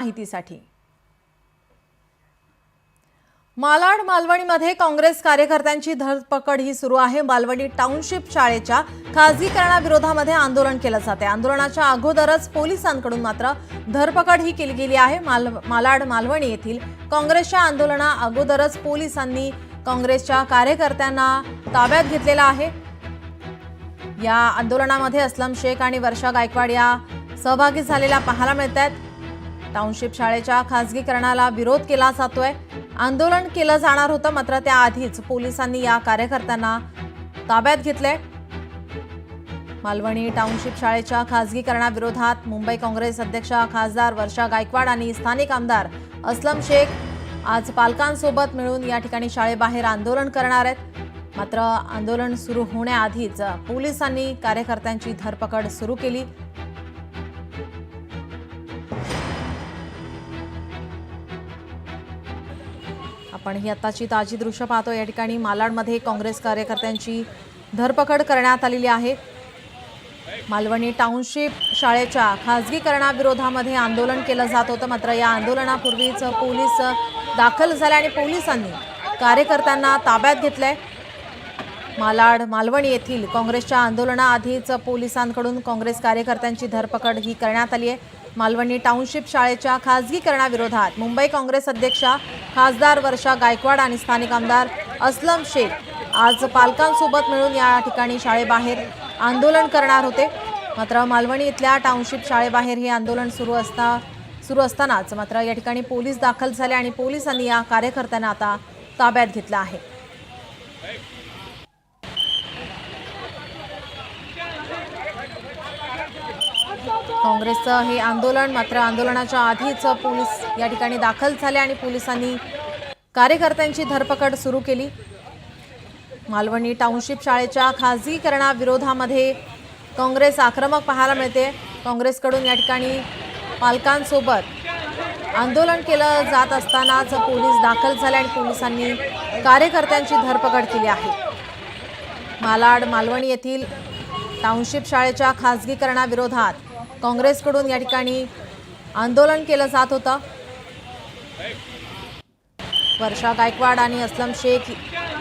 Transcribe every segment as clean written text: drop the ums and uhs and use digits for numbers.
माहितीसाठी मालाड मालवणीमध्ये काँग्रेस कार्यकर्त्यांची धरपकड ही सुरू आहे। मालवणी टाउनशिप शाळेच्या खासगीकरणाविरोधामध्ये आंदोलन केलं जाते। आंदोलनाच्या अगोदरच पोलिसांकडून मात्र धरपकड ही केली गेली आहे। मालाड मालवणी येथील काँग्रेसच्या आंदोलना अगोदरच पोलिसांनी काँग्रेसच्या कार्यकर्त्यांना ताब्यात घेतलेला आहे। या आंदोलनामध्ये असलम शेख आणि वर्षा गायकवाड या सहभागी झालेल्या पाहायला मिळतात। टाउनशिप शाळेच्या खासगीकरणाला विरोध केला जातोय। आंदोलन केलं जाणार होतं, मात्र त्याआधीच पोलिसांनी या कार्यकर्त्यांना ताब्यात घेतले। मालवणी टाउनशिप शाळेच्या खासगीकरणाविरोधात मुंबई काँग्रेस अध्यक्षा खासदार वर्षा गायकवाड आणि स्थानिक आमदार असलम शेख आज पालकांसोबत मिळून या ठिकाणी शाळेबाहेर आंदोलन करणार आहेत। मात्र आंदोलन सुरू होण्याआधीच पोलिसांनी कार्यकर्त्यांची धरपकड सुरू केली। आपण ही आताची ताजी दृश्य पाहतो। या ठिकाणी मालाडमध्ये काँग्रेस कार्यकर्त्यांची धरपकड करण्यात आलेली आहे। मालवणी टाउनशिप शाळेच्या खासगीकरणाविरोधामध्ये आंदोलन केलं जात होतं, मात्र या आंदोलनापूर्वीच पोलीस दाखल झाले आणि पोलिसांनी कार्यकर्त्यांना ताब्यात घेतलंय। मालाड मालवणी येथील काँग्रेसच्या आंदोलनाआधीच पोलिसांकडून काँग्रेस कार्यकर्त्यांची धरपकड ही करण्यात आली आहे। मालवणी टाउनशिप शाळेच्या खासगीकरणाविरोधात मुंबई काँग्रेस अध्यक्षा खासदार वर्षा गायकवाड आणि स्थानिक आमदार असलम शेख आज पालकांसोबत मिळून या ठिकाणी शाळेबाहेर आंदोलन करणार होते। मात्र मालवणी इथल्या टाउनशिप शाळेबाहेर हे आंदोलन सुरू असतानाच मात्र या ठिकाणी पोलीस दाखल झाले आणि पोलिसांनी या कार्यकर्त्यांना आता ताब्यात घेतलं आहे। काँग्रेसचं हे आंदोलन, मात्र आंदोलनाच्या आधीच पोलीस या ठिकाणी दाखल झाले आणि पोलिसांनी कार्यकर्त्यांची धरपकड सुरू केली। मालवणी टाउनशिप शाळेच्या खासगीकरणाविरोधामध्ये काँग्रेस आक्रमक पाहायला मिळते। काँग्रेसकडून या ठिकाणी पालकांसोबत आंदोलन केलं जात असतानाच पोलीस दाखल झाले आणि पोलिसांनी कार्यकर्त्यांची धरपकड केली आहे। मालाड मालवणी येथील टाउनशिप शाळेच्या खासगीकरणाविरोधात काँग्रेसकडून या ठिकाणी आंदोलन केलं जात होतं। वर्षा गायकवाड आणि असलम शेख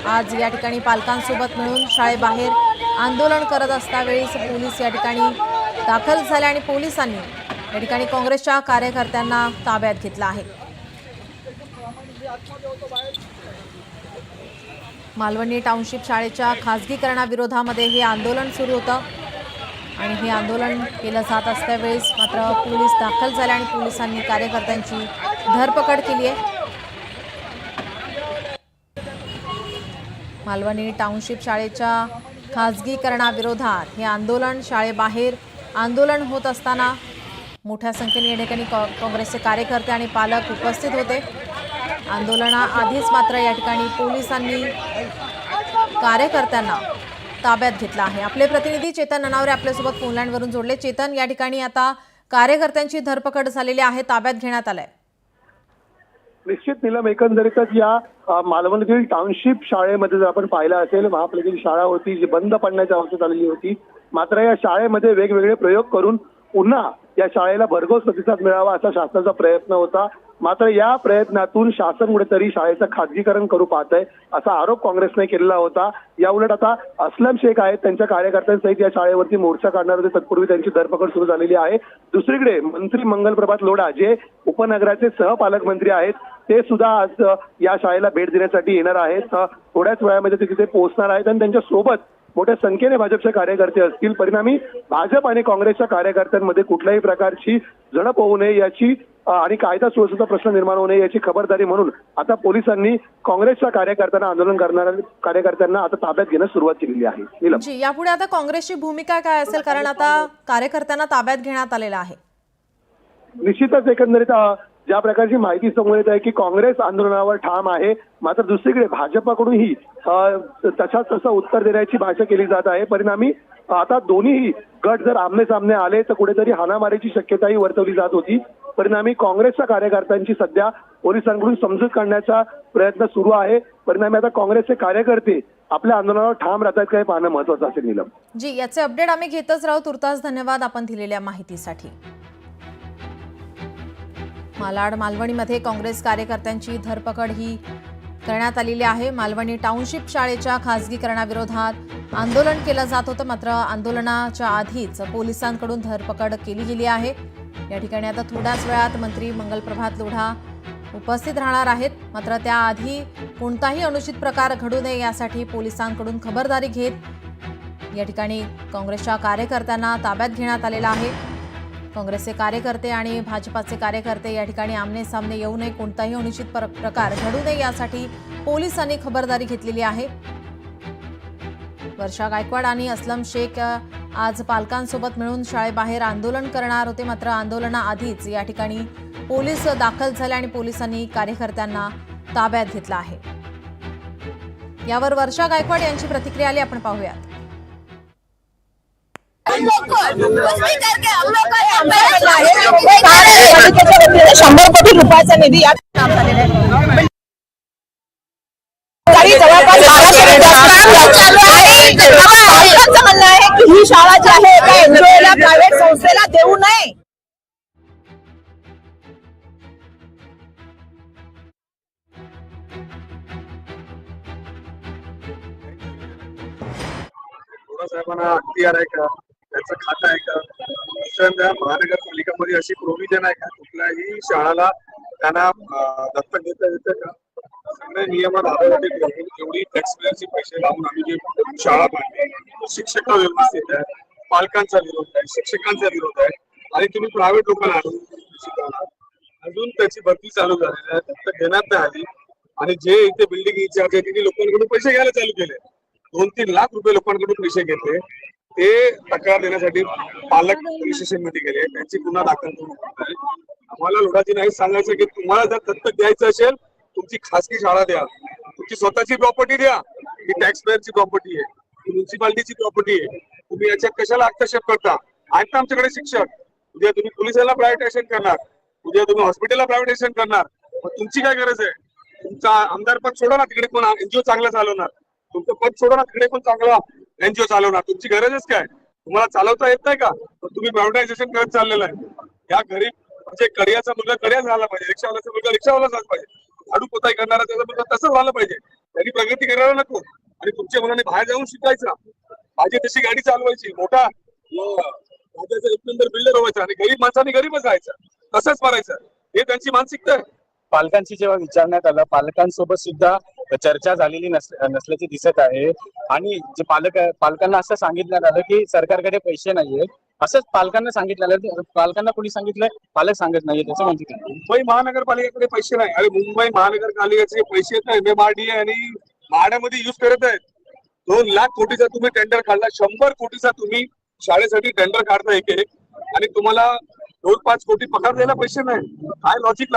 आज या ठिकाणी पालकांसोबत मिळून शाळेबाहेर आंदोलन करत असतावेळीच पोलीस या ठिकाणी दाखल झाले आणि पोलिसांनी या ठिकाणी काँग्रेसच्या कार्यकर्त्यांना ताब्यात घेतलं आहे। मालवणी टाउनशिप शाळेच्या खासगीकरणाविरोधामध्ये हे आंदोलन सुरू होतं आणि हे आंदोलन केलं जात असल्यावेळेस मात्र पोलीस दाखल झाले आणि पोलिसांनी कार्यकर्त्यांची धरपकड केली आहे। मालवणी टाउनशिप शाळेच्या खासगीकरणाविरोधात हे आंदोलन शाळेबाहेर आंदोलन होत असताना मोठ्या संख्येने या ठिकाणी काँग्रेसचे कार्यकर्ते आणि पालक उपस्थित होते। आंदोलनाआधीच मात्र या ठिकाणी पोलिसांनी कार्यकर्त्यांना ताब्यात घेतला आहे। आपले प्रतिनिधी चेतन ननावरे आपल्यासोबत फोन लाईनवरून जोडले। चेतन, या ठिकाणी आता कार्यकर्त्यांची धरपकड झालेली आहे, ताब्यात घेण्यात आलंय। निश्चित नीलम, एकंदरीतच या मालवणीतील टाउनशिप शाळेमध्ये जर आपण पाहिलं असेल, महापालिकेची शाळा होती जी बंद पडण्याच्या अवस्थेत आलेली होती। मात्र या शाळेमध्ये वेगवेगळे प्रयोग करून पुन्हा या शाळेला भरघोस प्रतिसाद मिळावा असा शासनाचा प्रयत्न होता। मात्र या प्रयत्नातून शासन कुठेतरी शाळेचं खासगीकरण करू पाहत आहे असा आरोप काँग्रेसने केलेला होता। याउलट आता असलम शेख आहेत, त्यांच्या कार्यकर्त्यांसहित या शाळेवरती मोर्चा काढणार होते, तत्पूर्वी त्यांची धरपकड सुरू झालेली आहे। दुसरीकडे मंत्री मंगलप्रभात लोढा जे उपनगराचे सहपालकमंत्री आहेत, ते सुद्धा आज या शाळेला भेट देण्यासाठी येणार आहेत। थोड्याच वेळामध्ये ते तिथे पोहोचणार आहेत आणि त्यांच्या सोबत मोठ्या संख्येने भाजपचे कार्यकर्ते असतील। परिणामी भाजप आणि काँग्रेसच्या कार्यकर्त्यांमध्ये कुठल्याही प्रकारची झडप होऊ नये याची आणि कायदा सुव्यवस्थेचा प्रश्न निर्माण होऊ नये याची खबरदारी म्हणून आता पोलिसांनी काँग्रेसच्या कार्यकर्त्यांना आंदोलन करणाऱ्या कार्यकर्त्यांना आता ताब्यात घेण्यास सुरुवात केलेली आहे। जी, यापुढे आता काँग्रेसची भूमिका काय असेल, कारण आता कार्यकर्त्यांना ताब्यात घेण्यात आलेलं आहे? निश्चितच एकंदरीत ज्या प्रकारची माहिती समोर येत आहे की काँग्रेस आंदोलनावर ठाम आहे, मात्र दुसरीकडे भाजपकडूनही तसं उत्तर देण्याची भाषा केली जात आहे। परिणामी आता दोन्ही गट जर आमने सामने आले तर कुठेतरी हाणामारीची शक्यताही वर्तवली जात होती। परिणामी काँग्रेसच्या कार्यकर्त्यांची सध्या पोलिसांकडून समजूत काढण्याचा प्रयत्न सुरू आहे। परिणामी आता काँग्रेसचे कार्यकर्ते आपल्या आंदोलनावर ठाम राहतात काय पाहणं महत्त्वाचं असेल। नीलम जी, याचे अपडेट आम्ही घेतच राहू। तुर्तास धन्यवाद आपण दिलेल्या माहितीसाठी। मालाड मालवणीमध्ये काँग्रेस कार्यकर्त्यांची धरपकड ही करण्यात आलेली आहे. मालवणी टाउनशिप शाळेच्या खासगीकरणाविरोधात आंदोलन केलं जात होतं, मात्र आंदोलनाच्या आधीच पोलिसांकडून धरपकड केली गेली आहे. या ठिकाणी आता थोड्याच वेळात मंत्री मंगलप्रभात लोढा उपस्थित राहणार आहेत, मात्र त्याआधी कोणताही अनुचित प्रकार घडू नये यासाठी पोलिसांकडून खबरदारी घेत या ठिकाणी काँग्रेसच्या कार्यकर्त्यांना ताब्यात घेण्यात आलेलं आहे. काँग्रेसचे कार्यकर्ते आणि भाजपाचे कार्यकर्ते या ठिकाणी आमने सामने येऊ नये, कोणताही अनुचित प्रकार घडू नये यासाठी पोलिसांनी खबरदारी घेतलेली आहे. वर्षा गायकवाड आणि असलम शेख आज पालकांसोबत मिळून शाळेबाहेर आंदोलन करणार होते, मात्र आंदोलनाआधीच या ठिकाणी पोलीस दाखल झाले आणि पोलिसांनी कार्यकर्त्यांना ताब्यात घेतलं आहे. यावर वर्षा गायकवाड यांची प्रतिक्रिया आली, आपण पाहूयात. हम लोग को कुछ भी करके हम लोग को 100 कोटी रुपयाचा निधी यात काम झालेला आहे. तरी जवळपास 1200 विद्यार्थी चालू आहे. पालकांचं म्हणणं आहे की ही शाळा जी आहे एका एनजीओला प्रायव्हेट संस्थेला देऊ नये. साहेबांना अख्तियार आहे का, त्याचं खातं आहे का, दुसऱ्यांदा महानगरपालिकामध्ये अशी प्रोव्हिजन आहे का कुठल्याही शाळाला त्यांना दत्तक घेता येतं का? सगळे नियम धाब्यावरती ठेवून जेवढी टॅक्सपेयरचे पैसे लावून आम्ही जे शाळा बांधली, शिक्षक व्यवस्थित आहे, पालकांचा विरोध आहे, शिक्षकांचा विरोध आहे आणि तुम्ही प्रायव्हेट लोकांना आणून शिकवणार. अजून त्याची भरती चालू झालेली आहे, दत्तक घेण्यात नाही आली आणि जे इथे बिल्डिंग इन्चार्ज आहे त्यांनी लोकांकडून पैसे घ्यायला चालू केले. 2-3 लाख रुपये लोकांकडून पैसे घेतले. ते तक्रार देण्यासाठी पालक पोलीस स्टेशन मध्ये गेले, त्यांची गुन्हा दाखल करून आम्हाला लोकांची नाही सांगायचं की तुम्हाला जर दत्तक द्यायचं असेल तुमची खासगी शाळा द्या, तुमची स्वतःची प्रॉपर्टी द्या, ही टॅक्स पेअरची प्रॉपर्टी आहे, ही म्युन्सिपालिटीची प्रॉपर्टी आहे. तुम्ही याच्यात कशाला हस्तक्षेप करता? आहेत ना आमच्याकडे शिक्षक. उद्या तुम्ही पोलिसाला प्रायव्हेटायझेशन करणार, उद्या तुम्ही हॉस्पिटलला प्रायव्हेटायझेशन करणार, मग तुमची काय गरज आहे? तुमचा आमदार पद सोडा ना, तिकडे कोण एनजीओ चांगला चालवणार. तुमचं पद सोडा ना, तिकडे पण चांगला एनजीओ चालवणार. तुमची गरजच काय? तुम्हाला चालवता येत नाही का? तुम्ही प्रायव्हेटायझेशन करत चाललेलं आहे. या गरीब म्हणजे कडियाचा मुलगा कडिया झाला पाहिजे, रिक्षावाल्याचा मुलगा रिक्षावाला झाला पाहिजे, झाडू पोताई करणारा त्याचा मुलगा तसं झालं पाहिजे. त्यांनी प्रगती करायला नको आणि तुमच्या मनाने बाहेर जाऊन शिकायचं, पाहिजे तशी गाडी चालवायची, मोठा राज्याचा एक नंबर बिल्डर व्हायचा आणि गरीब माणसाने गरीबच राहायचं, तसंच मारायचं. हे त्यांची मानसिकता आहे. पालकांची जेव्हा विचारण्यात आलं, पालकांसोबत सुद्धा चर्चा झालेली नसल्याचे दिसत आहे आणि जे पालकांना असं सांगितण्यात आलं की सरकारकडे पैसे नाहीये, असंच पालकांना सांगितलं. पालकांना कोणी सांगितलंय? पालक सांगत नाहीये. त्याचं म्हणजे मुंबई महानगरपालिकेकडे पैसे नाही. अरे मुंबई महानगरपालिकेचे पैसे MMRDA आणि म्हाडामध्ये युज करत आहेत. 2 लाख कोटीचा तुम्ही टेंडर काढला, 100 कोटीचा तुम्ही शाळेसाठी टेंडर काढता एक आणि तुम्हाला 2-5 कोटी पगार द्यायला पैसे नाही. काय लॉजिक